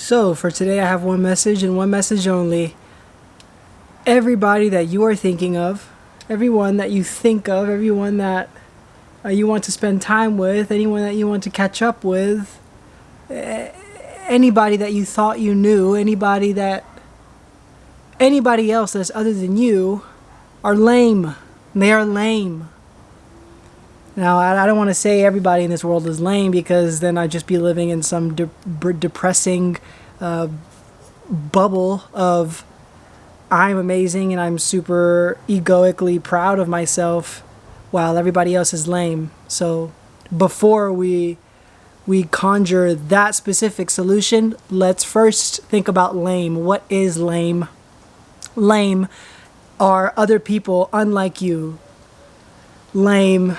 So, for today, I have one message and one message only. Everybody that you are thinking of, everyone that you think of, everyone that you want to spend time with, anyone that you want to catch up with, anybody that you thought you knew, anybody else that's other than you are lame. They are lame. Now, I don't want to say everybody in this world is lame, because then I'd just be living in some depressing bubble of I'm amazing and I'm super egoically proud of myself while everybody else is lame. So before we conjure that specific solution, let's first think about lame. What is lame? Lame are other people unlike you. Lame,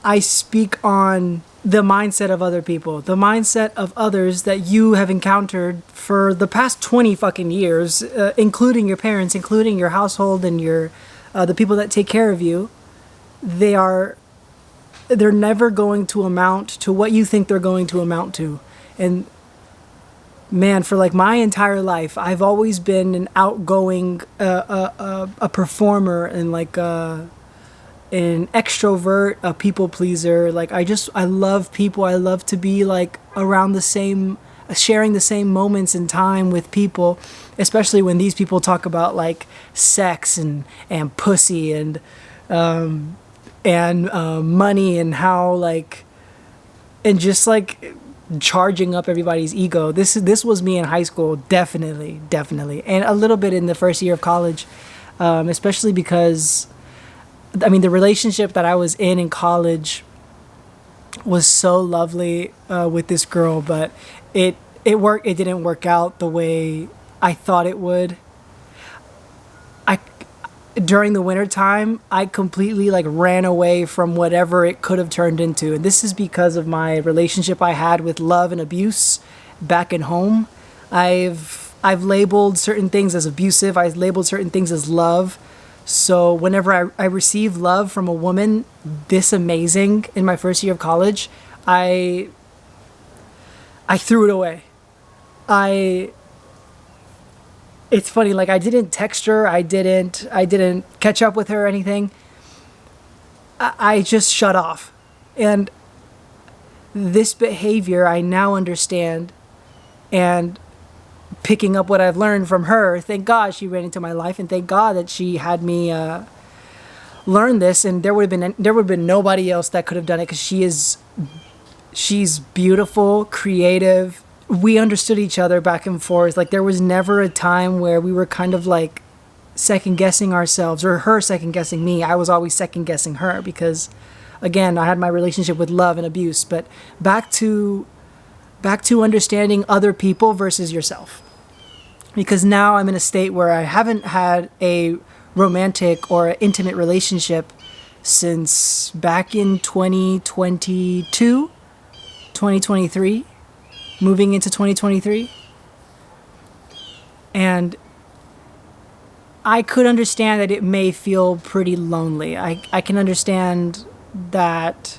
I speak on the mindset of other people, the mindset of others that you have encountered for the past 20 fucking years, including your parents, including your household and the people that take care of you. They're never going to amount to what you think they're going to amount to. And man, for like my entire life, I've always been an outgoing, a performer, and like an extrovert, a people pleaser. Like I love people. I love to be like around sharing the same moments in time with people, especially when these people talk about like sex and pussy and money and how like, and just like charging up everybody's ego. This was me in high school, definitely, and a little bit in the first year of college, especially because, I mean, the relationship that I was in college was so lovely with this girl, but it didn't work out the way I thought it would. During the winter time, I completely like ran away from whatever it could have turned into. And this is because of my relationship I had with love and abuse back in home. I've labeled certain things as abusive. I've labeled certain things as love. So whenever I received love from a woman this amazing in my first year of college, I threw it away. It's funny, like I didn't text her, I didn't catch up with her or anything. I just shut off. And this behavior I now understand, and picking up what I've learned from her, thank God she ran into my life, and thank God that she had me learn this, and there would have been nobody else that could have done it, because she's beautiful, creative. We understood each other back and forth. Like there was never a time where we were kind of like second guessing ourselves, or her second guessing me. I was always second guessing her, because again, I had my relationship with love and abuse. But back to understanding other people versus yourself, because now I'm in a state where I haven't had a romantic or intimate relationship since back in 2022, 2023, moving into 2023. And I could understand that it may feel pretty lonely. I can understand that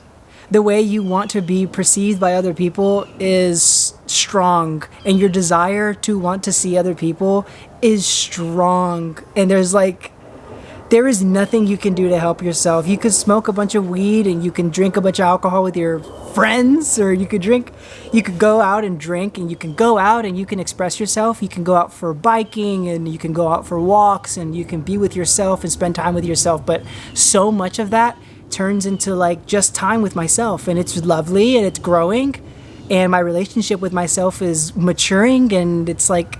the way you want to be perceived by other people is strong, and your desire to want to see other people is strong. And there is nothing you can do to help yourself. You could smoke a bunch of weed and you can drink a bunch of alcohol with your friends, or you could go out and drink, and you can go out and you can express yourself. You can go out for biking, and you can go out for walks, and you can be with yourself and spend time with yourself. But so much of that turns into like just time with myself, and it's lovely and it's growing, and my relationship with myself is maturing, and it's like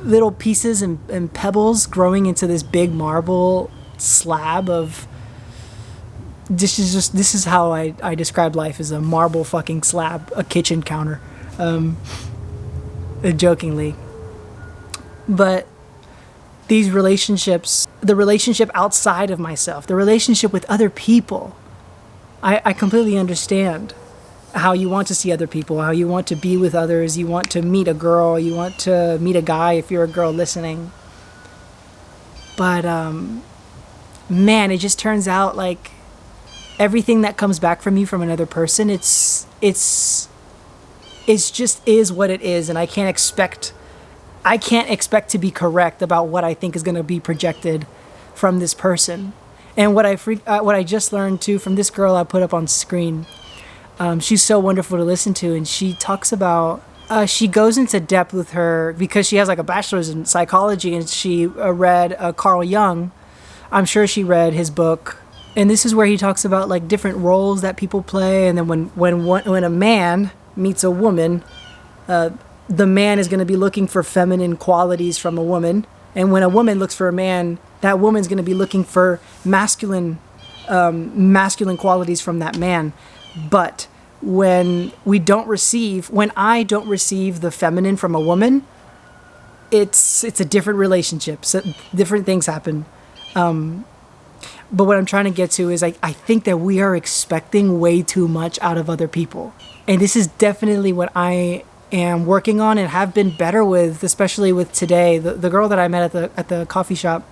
little pieces and pebbles growing into this big marble slab of this is how I describe life, as a marble fucking slab, a kitchen counter, jokingly. But these relationships, the relationship outside of myself, the relationship with other people, I completely understand how you want to see other people, how you want to be with others, you want to meet a girl, you want to meet a guy if you're a girl listening. But man, it just turns out like everything that comes back from you from another person, it's It's just is what it is, and I can't expect to be correct about what I think is going to be projected from this person. And what I just learned too from this girl I put up on screen, she's so wonderful to listen to, and she talks about she goes into depth with her because she has like a bachelor's in psychology, and she read Carl Jung. I'm sure she read his book, and this is where he talks about like different roles that people play, and then when a man meets a woman, the man is going to be looking for feminine qualities from a woman, and when a woman looks for a man, that woman's going to be looking for masculine qualities from that man. But when I don't receive the feminine from a woman, it's a different relationship. So different things happen. But what I'm trying to get to is I think that we are expecting way too much out of other people. And this is definitely what I am working on and have been better with, especially with today. The girl that I met at the coffee shop,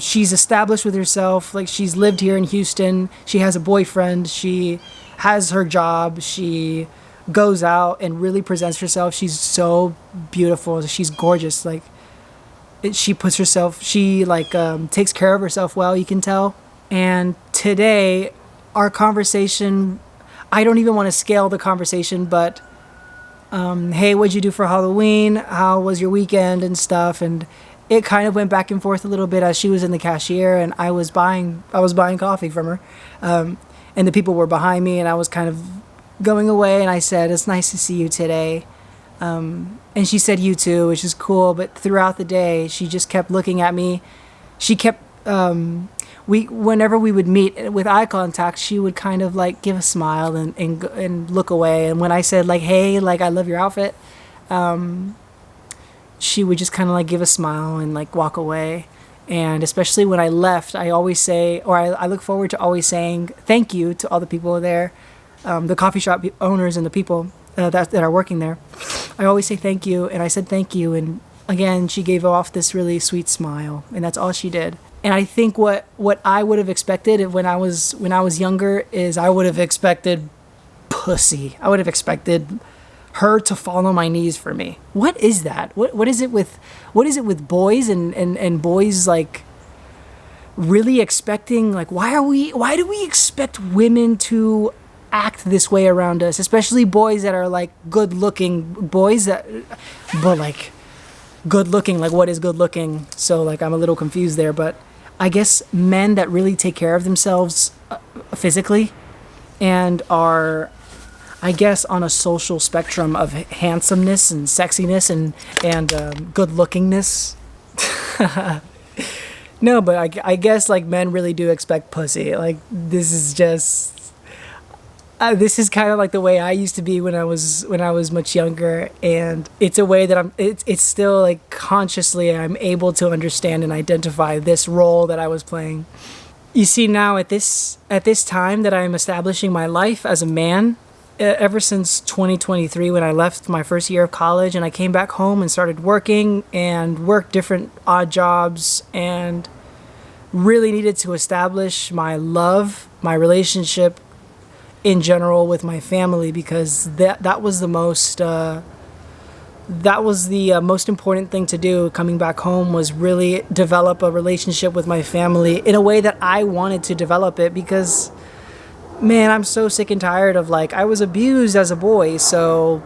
she's established with herself. Like, she's lived here in Houston. She has a boyfriend. She has her job. She goes out and really presents herself. She's so beautiful. She's gorgeous. Like, she puts herself, she takes care of herself well, you can tell. And today, our conversation, I don't even want to scale the conversation, but hey, what'd you do for Halloween? How was your weekend and stuff? And it kind of went back and forth a little bit as she was in the cashier and I was buying coffee from her. And the people were behind me, and I was kind of going away, and I said, "It's nice to see you today." And she said, "You too," which is cool. But throughout the day, she just kept looking at me. She kept, whenever we would meet with eye contact, she would kind of like give a smile and look away. And when I said like, "Hey, like, I love your outfit," she would just kind of like give a smile and like walk away. And especially when I left, I always say, or I look forward to always saying thank you to all the people there, the coffee shop owners and the people that are working there. I always say thank you, and I said thank you, and again, she gave off this really sweet smile, and that's all she did. And I think what I would have expected when I was younger is I would have expected pussy. I would have expected her to fall on my knees for me. What is that? What is it with boys and boys like really expecting, like, why do we expect women to act this way around us, especially boys that are like good looking boys but like good looking, like what is good looking? So like I'm a little confused there, but I guess men that really take care of themselves physically and are, I guess, on a social spectrum of handsomeness and sexiness and good lookingness. No, but I guess like men really do expect pussy. Like, this is just this is kind of like the way I used to be when I was much younger, and it's a way that it's still like consciously I'm able to understand and identify this role that I was playing. You see, now at this time that I'm establishing my life as a man, ever since 2023 when I left my first year of college and I came back home and started working and worked different odd jobs and really needed to establish my relationship in general with my family, because that was the most important thing to do coming back home, was really develop a relationship with my family in a way that I wanted to develop it, because man, I'm so sick and tired of, like, I was abused as a boy, so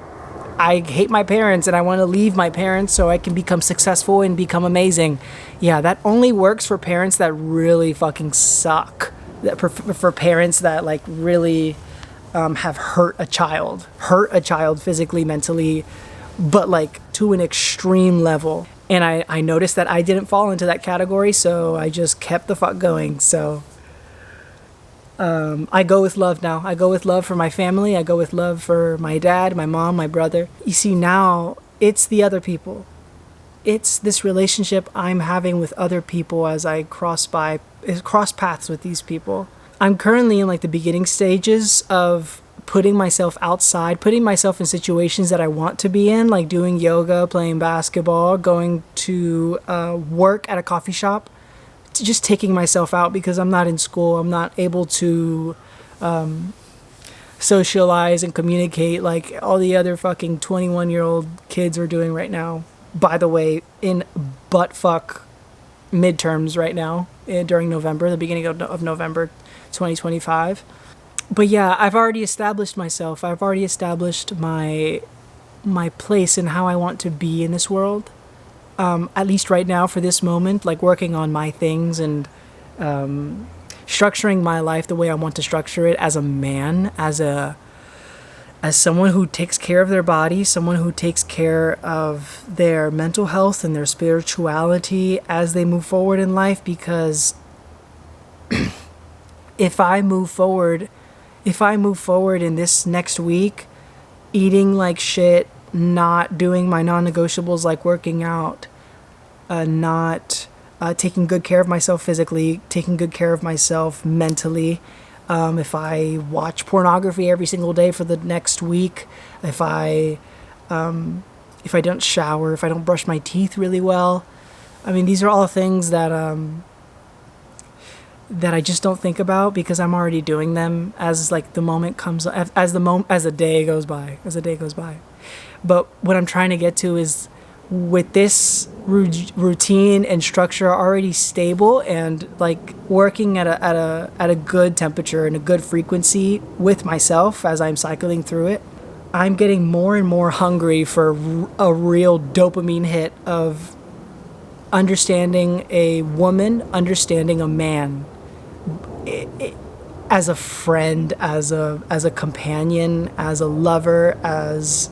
I hate my parents and I want to leave my parents so I can become successful and become amazing. Yeah, that only works for parents that really fucking suck. For parents that like really have hurt a child physically, mentally, but like to an extreme level. And I noticed that I didn't fall into that category, so I just kept the fuck going. So I go with love now. I go with love for my family. I go with love for my dad, my mom, my brother. You see, now it's the other people. It's this relationship I'm having with other people as I cross paths with these people. I'm currently in like the beginning stages of putting myself outside, putting myself in situations that I want to be in, like doing yoga, playing basketball, going to work at a coffee shop. Just taking myself out because I'm not in school. I'm not able to socialize and communicate like all the other fucking 21-year-old kids are doing right now. By the way, in buttfuck midterms right now, during November, the beginning of November 2025. But yeah, I've already established myself. I've already established my place and how I want to be in this world. At least right now, for this moment, like working on my things and structuring my life the way I want to structure it as a man, as someone who takes care of their body, someone who takes care of their mental health and their spirituality as they move forward in life. Because if I move forward in this next week, eating like shit, not doing my non-negotiables like working out, not taking good care of myself physically, taking good care of myself mentally, if I watch pornography every single day for the next week, if I don't shower, if I don't brush my teeth really well, I mean, these are all things that I just don't think about because I'm already doing them as like the moment comes, as the day goes by. But what I'm trying to get to is, with this routine and structure already stable and like working at a good temperature and a good frequency with myself as I'm cycling through it, I'm getting more and more hungry for a real dopamine hit of understanding a woman, understanding a man, as a friend, as a companion, as a lover, as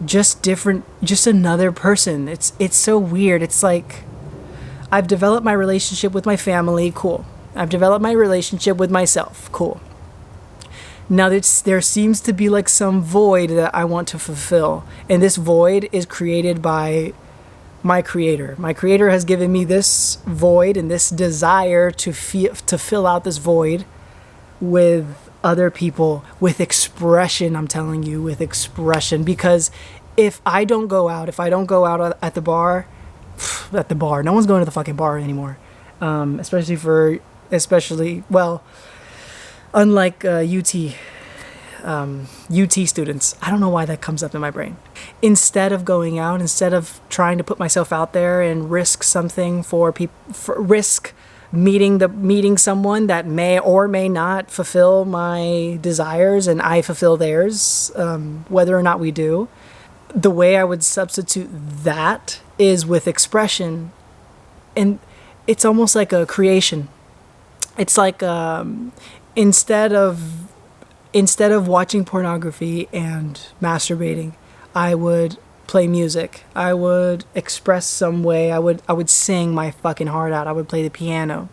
just another person. It's so weird. It's like I've developed my relationship with my family, cool. I've developed my relationship with myself, cool. Now there seems to be like some void that I want to fulfill, and this void is created by my creator. My creator has given me this void and this desire to fill out this void with other people, with expression. I'm telling you, with expression. Because if I don't go out at the bar, no one's going to the fucking bar anymore. Especially unlike UT students. I don't know why that comes up in my brain. Instead of going out, instead of trying to put myself out there and risk something risk meeting someone that may or may not fulfill my desires and I fulfill theirs, whether or not we do, the way I would substitute that is with expression. And it's almost like a creation. It's like instead of watching pornography and masturbating, I would play music. I would express some way. I would sing my fucking heart out. I would play the piano.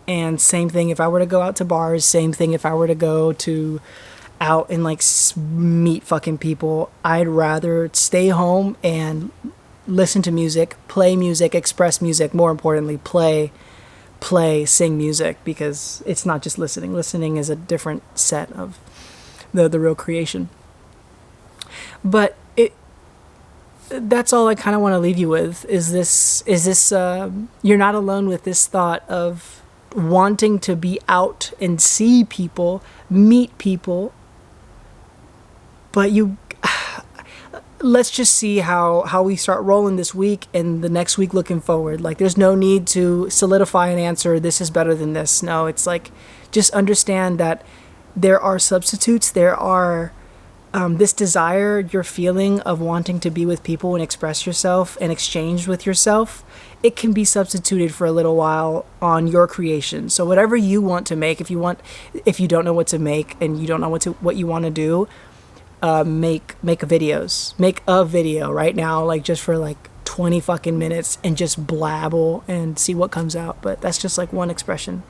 And same thing if I were to go out to bars, same thing if I were to go to out and like meet fucking people. I'd rather stay home and listen to music, play music, express music, more importantly, sing music, because it's not just listening. Listening is a different set of the real creation. But that's all I kind of want to leave you with is this you're not alone with this thought of wanting to be out and see people, meet people, but let's just see how we start rolling this week and the next week looking forward. Like, there's no need to solidify an answer, this is better than this. No, it's like, just understand that there are substitutes. There are this desire you're feeling of wanting to be with people and express yourself and exchange with yourself. It can be substituted for a little while on your creation. So whatever you want to make, if you don't know what to make and you don't know what you want to do, make videos. Make a video right now, like just for like 20 fucking minutes, and just blabble and see what comes out. But that's just like one expression.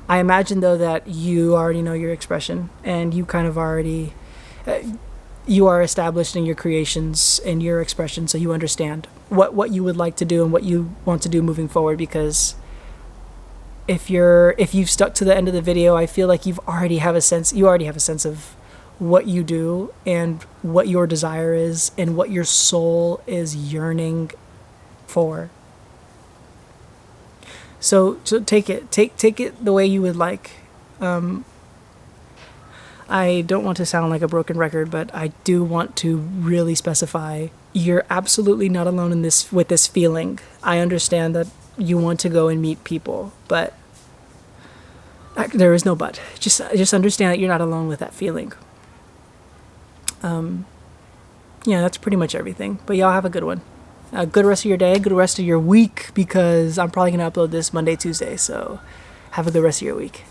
I imagine though that you already know your expression, and you kind of already you are established in your creations and your expression, so you understand what you would like to do and what you want to do moving forward. Because if you've stuck to the end of the video, I feel like you already have a sense of what you do and what your desire is and what your soul is yearning for. So take it the way you would like. I don't want to sound like a broken record, but I do want to really specify you're absolutely not alone in this with this feeling. I understand that you want to go and meet people, but there is no but. Just understand that you're not alone with that feeling. Yeah, that's pretty much everything. But y'all have a good one. A good rest of your day, good rest of your week, because I'm probably going to upload this Monday, Tuesday. So have a good rest of your week.